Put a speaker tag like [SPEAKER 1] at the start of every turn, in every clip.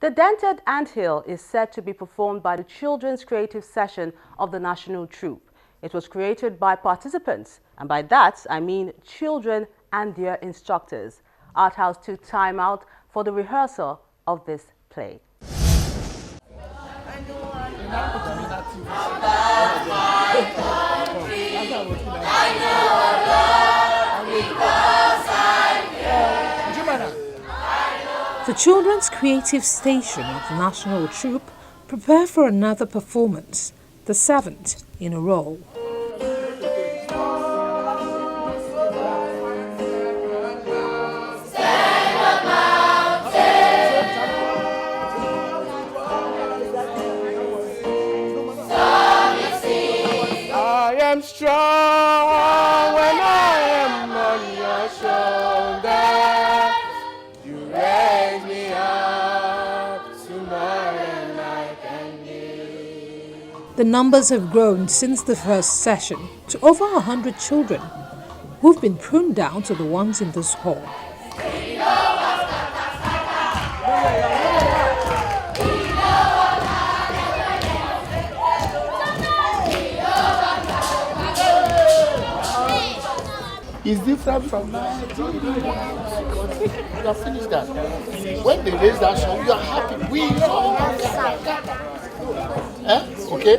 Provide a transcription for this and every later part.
[SPEAKER 1] The Dented Anthill is set to be performed by the Children's Creative Session of the National Troupe. It was created by participants, and by that I mean children and their instructors. Art House took time out for the rehearsal of this play.
[SPEAKER 2] The Children's Creative Station of the National Troupe prepare for another performance, the 7th in a row.
[SPEAKER 3] I am strong when I am on your shoulder. You raise me up to more than I can do.
[SPEAKER 2] The numbers have grown since the first session to over 100 children who've been pruned down to the ones in this hall.
[SPEAKER 3] It's different from Nigeria. You have finished that. When they raise that song, you are happy. We okay?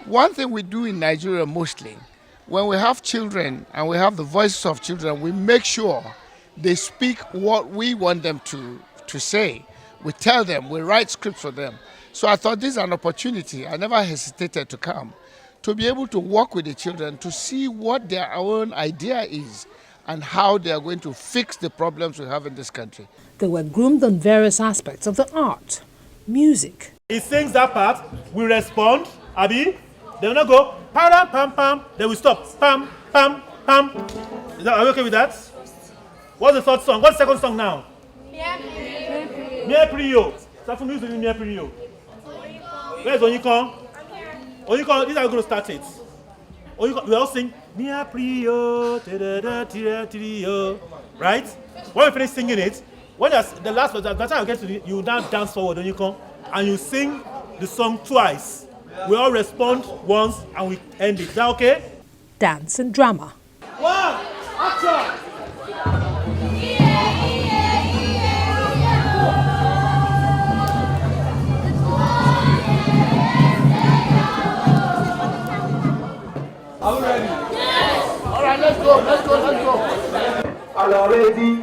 [SPEAKER 3] One thing we do in Nigeria mostly, when we have children and we have the voices of children, we make sure they speak what we want them to say. We tell them, we write scripts for them. So I thought this is an opportunity. I never hesitated to come, to be able to work with the children, to see what their own idea is and how they are going to fix the problems we have in this country.
[SPEAKER 2] They were groomed on various aspects of the art, music.
[SPEAKER 4] He sings that part, we respond, Abi, they will not go, pam, pam, pam, they will stop, pam, pam, pam. Are you okay with that? What's the third song? What's the second song now? Mie Priyo. Start from using Mie Priyo. Where's Onyikon? Onyikon, this is how we're going to start it. Onyikon, we all sing Mia Priyo, right? When we finish singing it, when the last verse, by the time I get to it, you now dance forward, Onyikon, and you sing the song twice. We all respond once and we end it. Is that okay?
[SPEAKER 2] Dance and drama.
[SPEAKER 4] 1, action!
[SPEAKER 3] Are we ready? Yes! All right, let's go. Alors ready.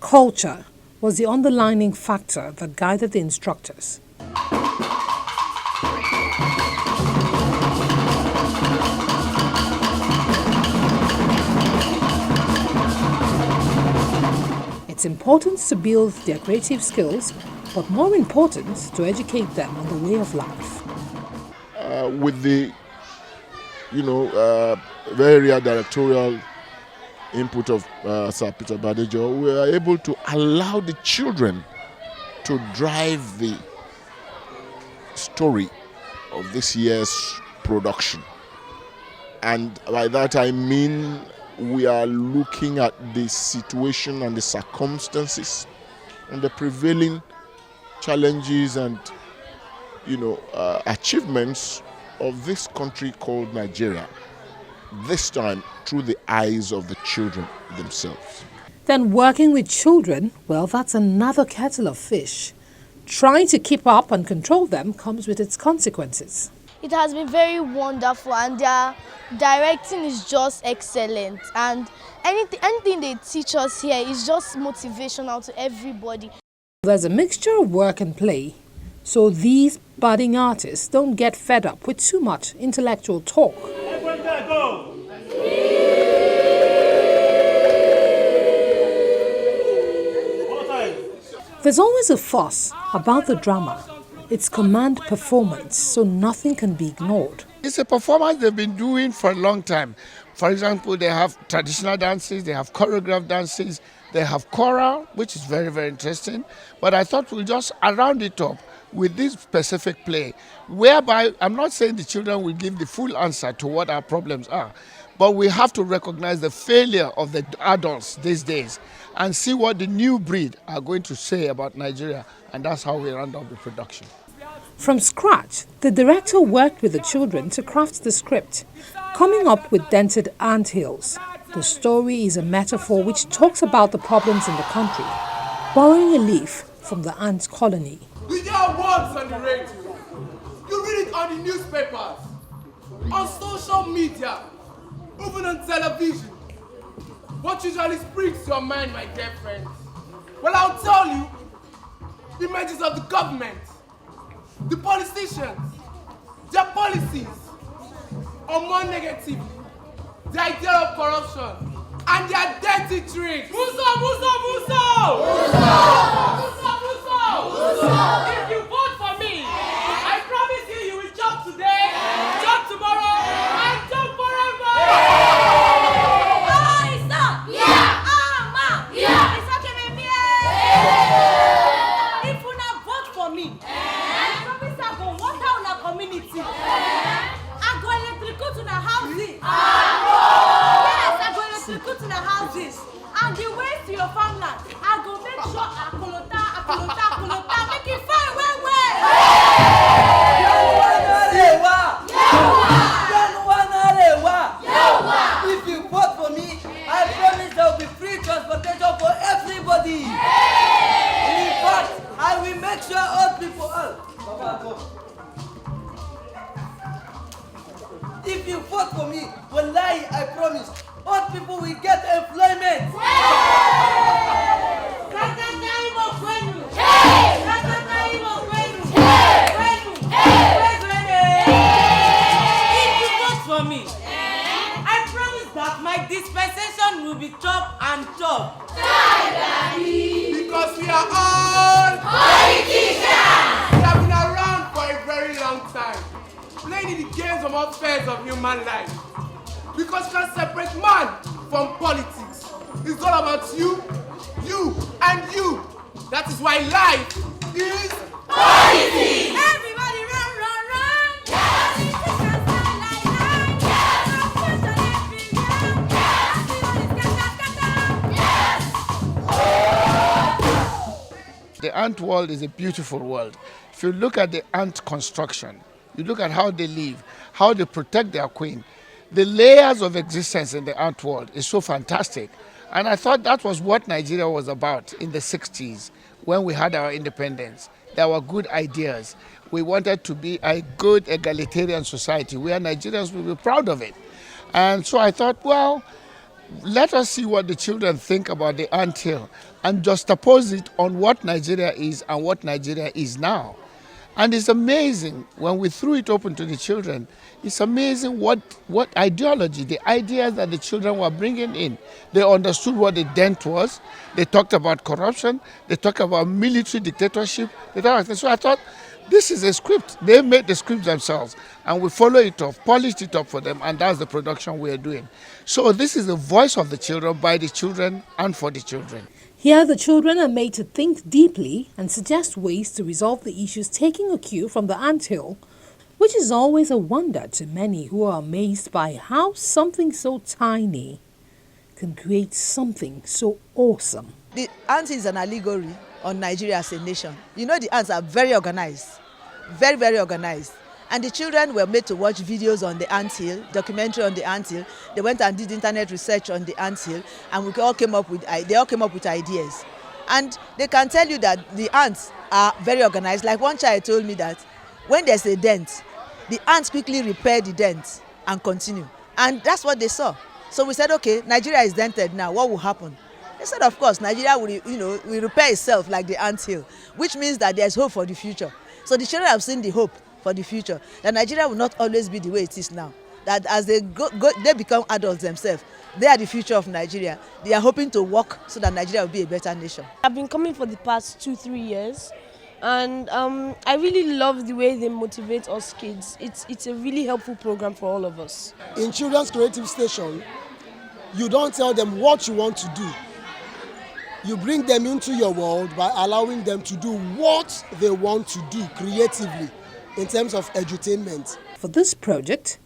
[SPEAKER 2] Culture was the underlining factor that guided the instructors. It's important to build their creative skills, but more important to educate them on the way of life.
[SPEAKER 5] With the, very rare directorial input of Sir Peter Badejo, we are able to allow the children to drive the story of this year's production. And by that I mean we are looking at the situation and the circumstances and the prevailing challenges and achievements of this country called Nigeria, this time through the eyes of the children themselves.
[SPEAKER 2] Then working with children, well, that's another kettle of fish. Trying to keep up and control them comes with its consequences.
[SPEAKER 6] It has been very wonderful and their directing is just excellent, and anything they teach us here is just motivational to everybody.
[SPEAKER 2] There's a mixture of work and play, so these budding artists don't get fed up with too much intellectual talk. There's always a fuss about the drama, its command performance, so nothing can be ignored.
[SPEAKER 3] It's a performance they've been doing for a long time. For example, they have traditional dances, they have choreographed dances, they have choral, which is very, very interesting. But I thought we'll just round it up with this specific play, whereby I'm not saying the children will give the full answer to what our problems are, but we have to recognize the failure of the adults these days and see what the new breed are going to say about Nigeria, and that's how we round up the production.
[SPEAKER 2] From scratch, the director worked with the children to craft the script, coming up with dented anthills. The story is a metaphor which talks about the problems in the country, borrowing a leaf from the ant colony.
[SPEAKER 7] You hear words on the radio, you read it on the newspapers, on social media, even on television. What usually springs to your mind, my dear friends? Well, I'll tell you, the images of the government, the politicians, their policies, or more negatively, the idea of corruption and their dirty tricks. Muso! Muso! Muso! Muso! Muso! Muso! Muso! If you vote for me, I promise you, you will jump today, jump tomorrow, and jump forever!
[SPEAKER 8] Oh, it's up! Yeah! Ah, ma! Yeah! It's okay, baby! If you not vote for me, I promise I go water on our community. I go electrical to the houses. Yes, I go electrical to the houses. And the way to your farmland, I go make sure Akolota, make it fine,
[SPEAKER 9] If you vote for me, I promise there will be free transportation for everybody. In fact, I will make sure all people If you vote for me, wallahi, I promise, all people will get employment.
[SPEAKER 8] If you vote for me, I promise that my dispensation will be top and top.
[SPEAKER 7] Because we are all politicians! We have been around for a very long time, playing the games of affairs of human life. Because you can't separate man from politics. It's all about you, and you. That is why life is politics!
[SPEAKER 8] Everybody run, run, run!
[SPEAKER 3] The ant world is a beautiful world. If you look at the ant construction, you look at how they live, how they protect their queen, the layers of existence in the ant world is so fantastic. And I thought that was what Nigeria was about in the 60s when we had our independence. There were good ideas. We wanted to be a good egalitarian society where Nigerians will be proud of it. And so I thought, well, let us see what the children think about the anthill and juxtapose it on what Nigeria is and what Nigeria is now. And it's amazing when we threw it open to the children, it's amazing what ideology, the ideas that the children were bringing in. They understood what the dent was. They talked about corruption. They talked about military dictatorship. So I thought, this is a script. They made the script themselves, and we follow it up, polished it up for them, and that's the production we are doing. So this is the voice of the children, by the children, and for the children.
[SPEAKER 2] Here, the children are made to think deeply and suggest ways to resolve the issues, taking a cue from the anthill, which is always a wonder to many who are amazed by how something so tiny can create something so awesome.
[SPEAKER 10] The ant is an allegory on Nigeria as a nation. You know, the ants are very organized, very, very organized. And the children were made to watch videos on the anthill, documentary on the anthill. They went and did internet research on the anthill, and they all came up with ideas. And they can tell you that the ants are very organized. Like one child told me that when there's a dent, the ants quickly repair the dent and continue. And that's what they saw. So we said, okay, Nigeria is dented now. What will happen? They said, of course, Nigeria will repair itself like the anthill, which means that there's hope for the future. So the children have seen the hope for the future, that Nigeria will not always be the way it is now. That as they they become adults themselves, they are the future of Nigeria. They are hoping to work so that Nigeria will be a better nation.
[SPEAKER 6] I've been coming for the past 2-3 years.
[SPEAKER 11] And I really love the way they motivate us kids. It's a really helpful program for all of us.
[SPEAKER 12] In Children's Creative Station, you don't tell them what you want to do. You bring them into your world by allowing them to do what they want to do creatively in terms of edutainment.
[SPEAKER 2] For this project,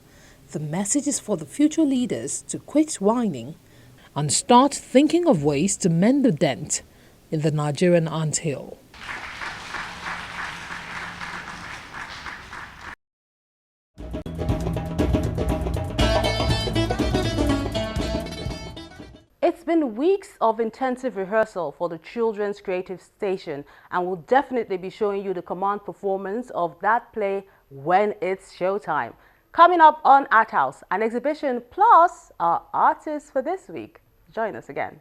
[SPEAKER 2] the message is for the future leaders to quit whining and start thinking of ways to mend the dent in the Nigerian anthill.
[SPEAKER 1] It's been weeks of intensive rehearsal for the Children's Creative Station, and we'll definitely be showing you the command performance of that play when it's showtime. Coming up on Art House, an exhibition plus our artists for this week. Join us again.